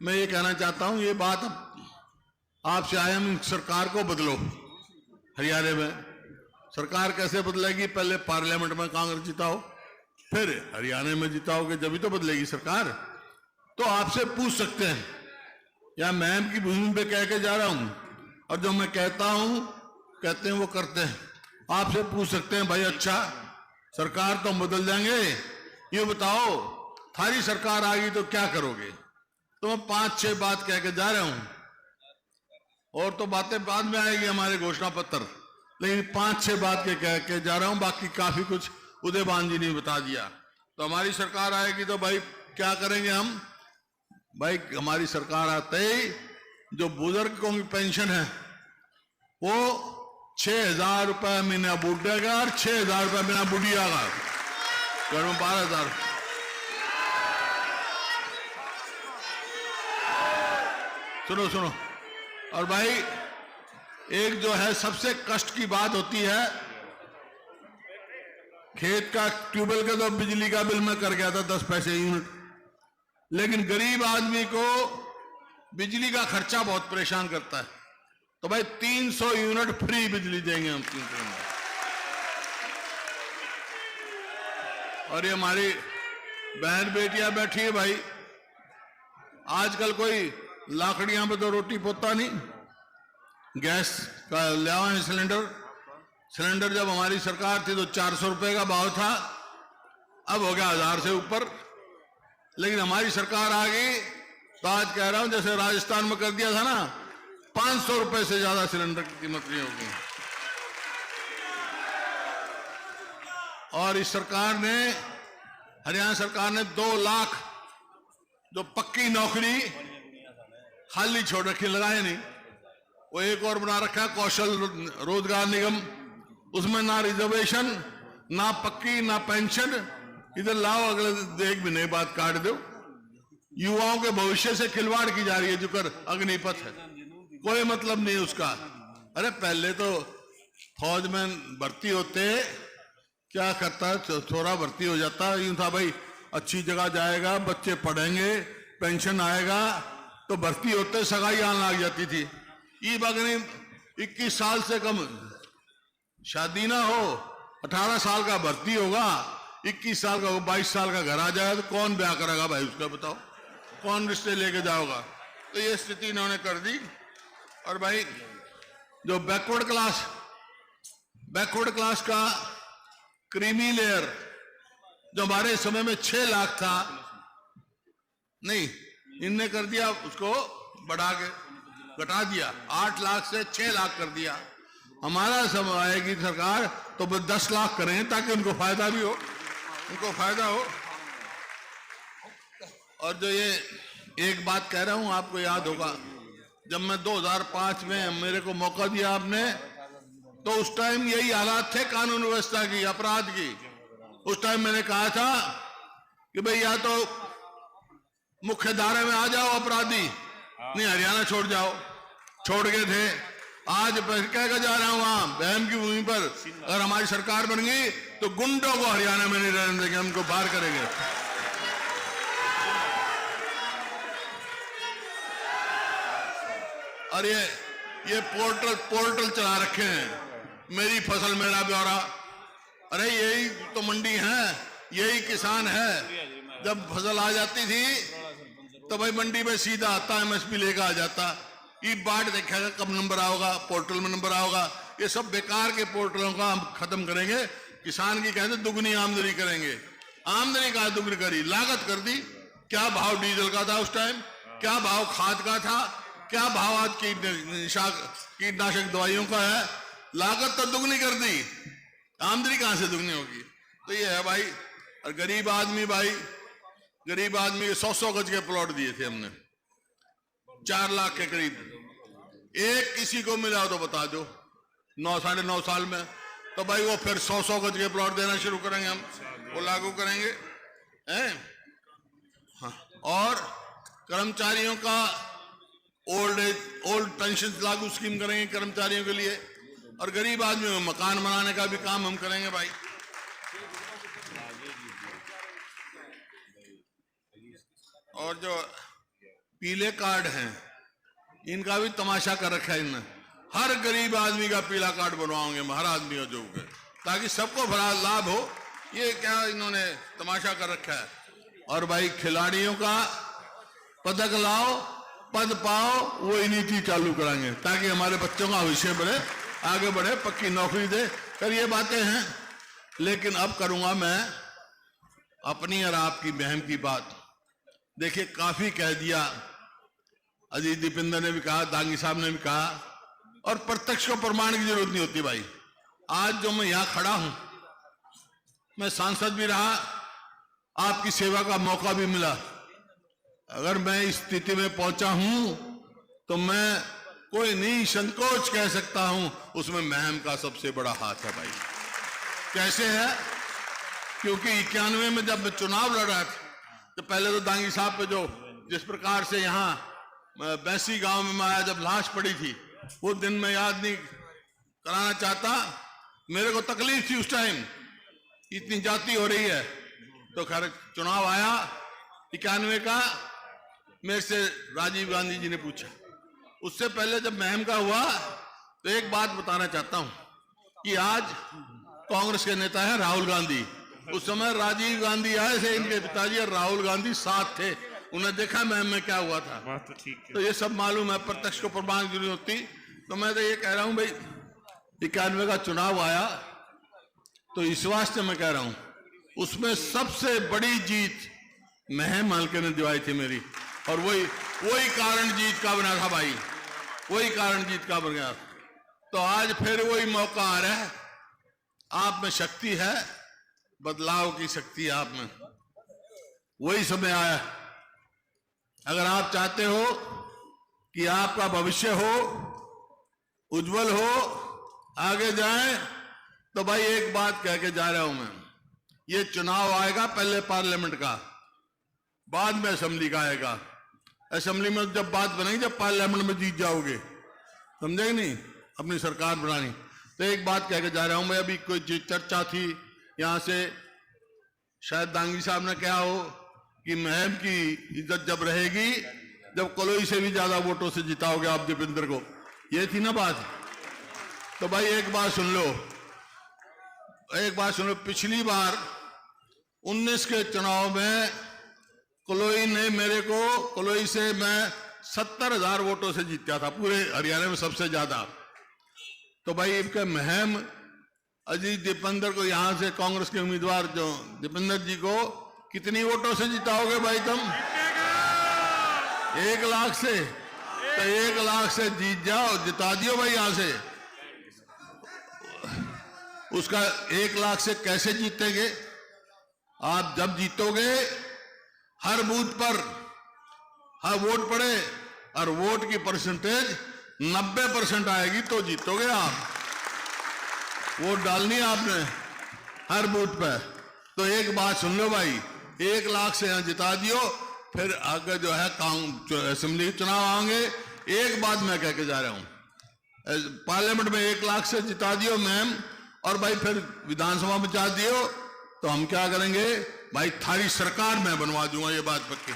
मैं ये कहना चाहता हूं, ये बात आपसे आए हम सरकार को बदलो। हरियाणा में सरकार कैसे बदलेगी? पहले पार्लियामेंट में कांग्रेस जिताओ, फिर हरियाणा में जिताओगे, जब भी तो बदलेगी सरकार। तो आपसे पूछ सकते हैं, या मैम की भूमि पे कह के जा रहा हूं, और जो मैं कहता हूं कहते हैं वो करते हैं। आपसे पूछ सकते हैं, भाई अच्छा सरकार तो बदल जाएंगे, ये बताओ थारी सरकार आ गई तो क्या करोगे? तो मैं 5-6 बात कह के जा रहा हूं, और तो बातें बाद में आएगी हमारे घोषणा पत्र, लेकिन 5-6 बात के कह के जा रहा हूं। बाकी काफी कुछ उदयभान जी ने बता दिया। तो हमारी सरकार आएगी तो भाई क्या करेंगे हम? भाई हमारी सरकार आते ही जो बुजुर्गों की पेंशन है वो 6,000 रुपए महीना बूढ़े का और 6,000 रुपए महीना बुढ़िया का, घर में 12,000। सुनो सुनो। और भाई एक जो है सबसे कष्ट की बात होती है, खेत का ट्यूबवेल का तो बिजली का बिल मैं कर गया था 10 पैसे यूनिट, लेकिन गरीब आदमी को बिजली का खर्चा बहुत परेशान करता है। तो भाई 300 यूनिट फ्री बिजली देंगे हम 300 यूनिट। और ये हमारी बहन बेटियां बैठी है भाई, आजकल कोई लाकड़ियां पे तो रोटी पोता नहीं, गैस का ले आए सिलेंडर जब हमारी सरकार थी तो 400 रुपए का भाव था, अब हो गया 1000 से ऊपर। लेकिन हमारी सरकार आ गई तो आज कह रहा हूं जैसे राजस्थान में कर दिया था ना, 500 रुपए से ज्यादा सिलेंडर की कीमत नहीं होगी। और इस सरकार ने, हरियाणा सरकार ने 2 लाख जो पक्की नौकरी खाली छोड़ रखी, लगाए नहीं, वो एक और बना रखा है कौशल रोजगार निगम। उसमें ना रिजर्वेशन, ना पक्की, ना पेंशन। इधर लाओ, अगले एक भी नई बात काट दो। युवाओं के भविष्य से खिलवाड़ की जा रही है, जो कर अग्निपथ है, कोई मतलब नहीं उसका। अरे पहले तो फौज में भर्ती होते, क्या करता है, छोरा भर्ती हो जाता, यूं था भाई अच्छी जगह जाएगा, बच्चे पढ़ेंगे, पेंशन आएगा, तो भर्ती होते सगाई आने लग जाती थी। ये बगनी 21 साल से कम शादी ना हो, 18 साल का भर्ती होगा, 21 साल का 22 साल का घर आ जाएगा, तो कौन ब्याह करेगा भाई उसका? बताओ कौन रिश्ते लेके जाओगा? तो ये स्थिति इन्होंने कर दी। और भाई जो बैकवर्ड क्लास का क्रीमी लेयर जो हमारे समय में 6 लाख था, नहीं इनने कर दिया, उसको बढ़ा के घटा दिया, 8 लाख से 6 लाख कर दिया। हमारा समय आएगी सरकार तो 10 लाख करेंगे ताकि उनको फायदा भी हो, उनको फायदा हो। और जो ये एक बात कह रहा हूं, आपको याद होगा जब मैं 2005 में मेरे को मौका दिया आपने, तो उस टाइम यही हालात थे कानून व्यवस्था की, अपराध की। उस टाइम मैंने कहा था कि भाई या तो मुख्य धारा में आ जाओ अपराधी, नहीं हरियाणा छोड़ जाओ, छोड़ गए थे। आज कह के जा रहा हूं, वहां बहन की भूमि पर अगर हमारी सरकार बन गई तो गुंडों को हरियाणा में नहीं रहने देंगे, हमको बाहर करेंगे। और ये पोर्टल चला रखे हैं, मेरी फसल मेरा ब्यौरा। अरे यही तो मंडी है, यही किसान है। जब फसल आ जाती थी तो भाई मंडी में सीधा आता, एमएसपी लेकर आ जाता। ये बाट देखेगा कब नंबर आओगा, पोर्टल में नंबर आओगा। ये सब बेकार के पोर्टलों का हम खत्म करेंगे। किसान की कहते दुगनी आमदनी करेंगे, आमदनी का दुगनी करी, लागत कर दी। क्या भाव डीजल का था उस टाइम, क्या भाव खाद का था, क्या भाव आज कीटनाशक दवाइयों का है, लागत तो दुगनी कर दी, आमदनी कहां से दुगनी होगी? तो ये है भाई। और गरीब आदमी 100-100 गज के प्लॉट दिए थे हमने, 4 लाख के करीब। एक किसी को मिला हो तो बता दो 9-9.5 साल में, तो भाई वो फिर 100-100 गज के प्लॉट देना शुरू करेंगे, हम वो लागू करेंगे हैं। हाँ। और कर्मचारियों का ओल्ड पेंशन लागू स्कीम करेंगे कर्मचारियों के लिए। और गरीब आदमी को मकान बनाने का भी काम हम करेंगे भाई। और जो पीले कार्ड हैं, इनका भी तमाशा कर रखा है इनने। हर गरीब आदमी का पीला कार्ड बनवाओगे, हर आदमी का जो है, ताकि सबको बड़ा लाभ हो। ये क्या इन्होंने तमाशा कर रखा है। और भाई खिलाड़ियों का पदक लाओ, पद पाओ, वो ही नीति चालू कराएंगे ताकि हमारे बच्चों का भविष्य बढ़े, आगे बढ़े, पक्की नौकरी दे। कर ये बातें हैं। लेकिन अब करूंगा मैं अपनी और आपकी बहन की बात। देखिए, काफी कह दिया, अजीत दीपेंद्र ने भी कहा, दांगी साहब ने भी कहा, और प्रत्यक्ष को प्रमाण की जरूरत नहीं होती भाई। आज जो मैं यहां खड़ा हूं, मैं सांसद भी रहा, आपकी सेवा का मौका भी मिला। अगर मैं इस स्थिति में पहुंचा हूं तो मैं कोई नहीं संकोच कह सकता हूं, उसमें महम का सबसे बड़ा हाथ है भाई। कैसे है? क्योंकि 91 में जब मैं चुनाव लड़ रहा था, तो पहले तो दांगी साहब पे जो जिस प्रकार से यहाँ बैसी गांव में मैं आया, जब लाश पड़ी थी, वो दिन मैं याद नहीं कराना चाहता। मेरे को तकलीफ थी उस टाइम, इतनी जाति हो रही है। तो खैर चुनाव आया 91 का, मेरे से राजीव गांधी जी ने पूछा। उससे पहले जब महम का हुआ, तो एक बात बताना चाहता हूं कि आज कांग्रेस के नेता है राहुल गांधी। उस समय राजीव गांधी आए थे, इनके पिताजी और राहुल गांधी साथ थे। उन्हें देखा महम में क्या हुआ था। बात तो ठीक है। तो ये सब मालूम है, प्रत्यक्ष को प्रमाण की जरूरत होती। तो मैं तो ये कह रहा हूं भाई, 91 का चुनाव आया, तो इस वास्ते मैं कह रहा हूं, उसमें सबसे बड़ी जीत महम हल्के ने दिवाई थी मेरी। और वही कारण जीत का बना था भाई, वही कारण जीत का बन गया। तो आज फिर वही मौका आ रहा है। आप में शक्ति है, बदलाव की शक्ति आप में, वही समय आया। अगर आप चाहते हो कि आपका भविष्य हो, उज्जवल हो, आगे जाए, तो भाई एक बात कह के जा रहा हूं मैं, ये चुनाव आएगा पहले पार्लियामेंट का, बाद में असेंबली का आएगा। असेंबली में जब बात बनेगी जब पार्लियामेंट में जीत जाओगे, समझे नहीं, अपनी सरकार बनानी। तो एक बात कह के जा रहा हूं मैं, अभी कोई चर्चा थी यहां से, शायद दांगी साहब ने कहा हो कि महम की इज्जत जब रहेगी जब कलोई से भी ज्यादा वोटों से जिताओगे आप दीपेंद्र को, ये थी ना बात। तो भाई एक बात सुन लो, पिछली बार 19 के चुनाव में कलोई ने मेरे को, कलोई से मैं 70,000 वोटों से जीता था, पूरे हरियाणा में सबसे ज्यादा। तो भाई इनके महम अजीत दीपेंद्र को, यहां से कांग्रेस के उम्मीदवार जो दीपेंद्र जी को कितनी वोटों से जिताओगे भाई तुम? 1 लाख से। तो 1 लाख से जीत जाओ, जिता दियो भाई यहां से। उसका 1 लाख से कैसे जीतेंगे? आप जब जीतोगे, हर बूथ पर हर वोट पड़े और वोट की परसेंटेज 90% आएगी तो जीतोगे आप। वोट डालनी है आपने हर बूथ पे। तो एक बात सुन लो भाई, 1 लाख से यहां जिता दियो, फिर आगे जो है असेंबली चुनाव आएंगे। एक बात मैं कह के जा रहा हूं, पार्लियामेंट में 1 लाख से जिता दियो मैम, और भाई फिर विधानसभा में जा दियो, तो हम क्या करेंगे भाई, थारी सरकार मैं बनवा दूंगा, ये बात पक्की।